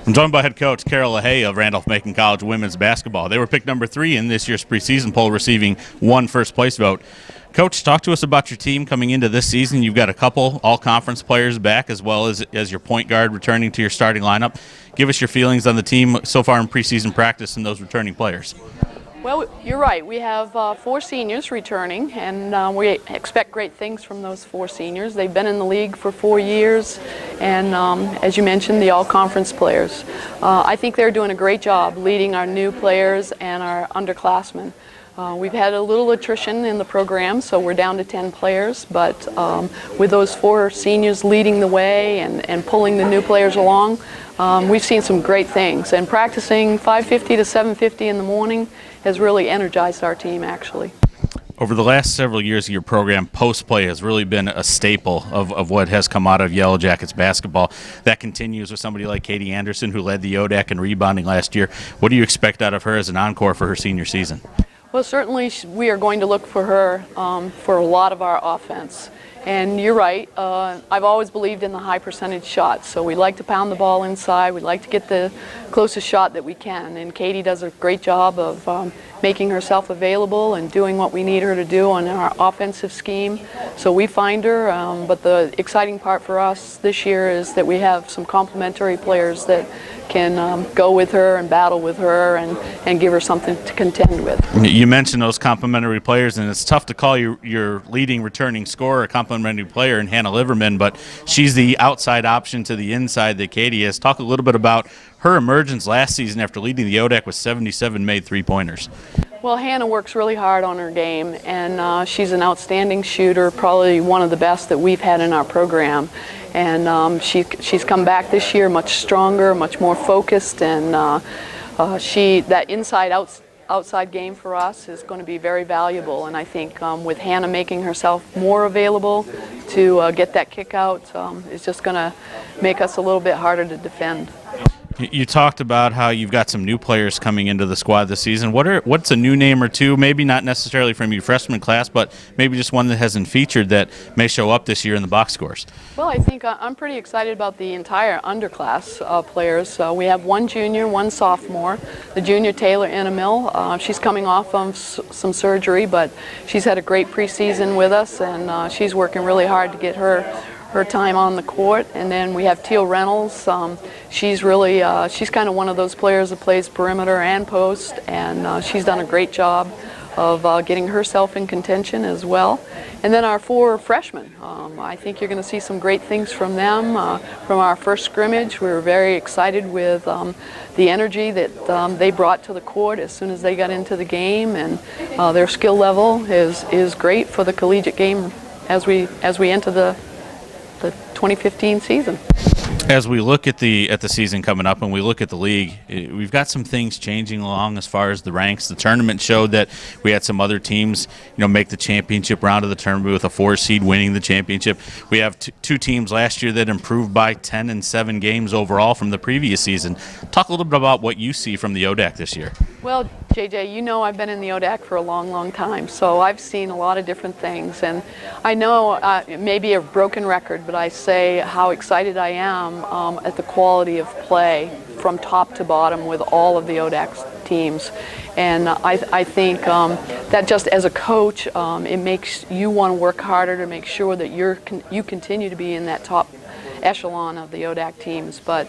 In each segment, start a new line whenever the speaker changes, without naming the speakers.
I'm joined by head coach Carroll LaHaye of Randolph-Macon College women's basketball. They were picked number 3 in this year's preseason poll, receiving 1 first-place vote. Coach, talk to us about your team coming into this season. You've got a couple all-conference players back, as well as your point guard returning to your starting lineup. Give us your feelings on the team so far in preseason practice and those returning players.
Well, you're right. We have 4 seniors returning, and we expect great things from those 4 seniors. They've been in the league for 4 years, and as you mentioned, the all-conference players. I think they're doing a great job leading our new players and our underclassmen. We've had a little attrition in the program, so we're down to 10 players, but with those 4 seniors leading the way and pulling the new players along, we've seen some great things. And practicing 5:50 to 7:50 in the morning has really energized our team, actually.
Over the last several years of your program, post-play has really been a staple of what has come out of Yellow Jackets basketball. That continues with somebody like Katie Anderson, who led the ODAC in rebounding last year. What do you expect out of her as an encore for her senior season?
Well, certainly we are going to look for her for a lot of our offense. And you're right, I've always believed in the high percentage shots. So we like to pound the ball inside. We like to get the closest shot that we can. And Katie does a great job of making herself available and doing what we need her to do on our offensive scheme. So we find her, but the exciting part for us this year is that we have some complementary players that can go with her and battle with her and give her something to contend with.
You mentioned those complementary players, and it's tough to call your leading returning scorer a complementary player in Hannah Liverman, but she's the outside option to the inside that Katie is. Talk a little bit about her emergence last season after leading the ODAC with 77 made three-pointers.
Well, Hannah works really hard on her game, and she's an outstanding shooter, probably one of the best that we've had in our program. And she's come back this year much stronger, much more focused, and that outside game for us is going to be very valuable. And I think with Hannah making herself more available to get that kick out, it's just going to make us a little bit harder to defend.
You talked about how you've got some new players coming into the squad this season. What's a new name or two, maybe not necessarily from your freshman class, but maybe just one that hasn't featured that may show up this year in the box scores?
Well, I think I'm pretty excited about the entire underclass players. We have 1 junior, 1 sophomore. The junior, Taylor Innamill, she's coming off of some surgery, but she's had a great preseason with us, and she's working really hard to get her time on the court. And then we have Teal Reynolds. She's kind of one of those players that plays perimeter and post, and she's done a great job of getting herself in contention as well. And then our 4 freshmen, I think you're going to see some great things from them. From our first scrimmage, we were very excited with the energy that they brought to the court as soon as they got into the game, and their skill level is great for the collegiate game as we enter the 2015 season.
As we look at the season coming up and we look at the league, we've got some things changing along as far as the ranks. The tournament showed that we had some other teams, make the championship round of the tournament with a 4 seed winning the championship. We have 2 teams last year that improved by 10 and 7 games overall from the previous season. Talk a little bit about what you see from the ODAC this year.
Well, JJ, I've been in the ODAC for a long, long time, so I've seen a lot of different things, and I know it may be a broken record, but I say how excited I am at the quality of play from top to bottom with all of the ODAC teams. And I think that just as a coach, it makes you want to work harder to make sure that you continue to be in that top echelon of the ODAC teams. But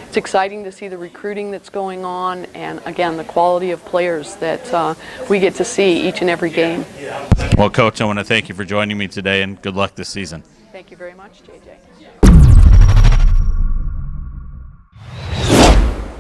it's exciting to see the recruiting that's going on, and again, the quality of players that we get to see each and every game.
Well, Coach, I want to thank you for joining me today, and good luck this season.
Thank you very much, JJ.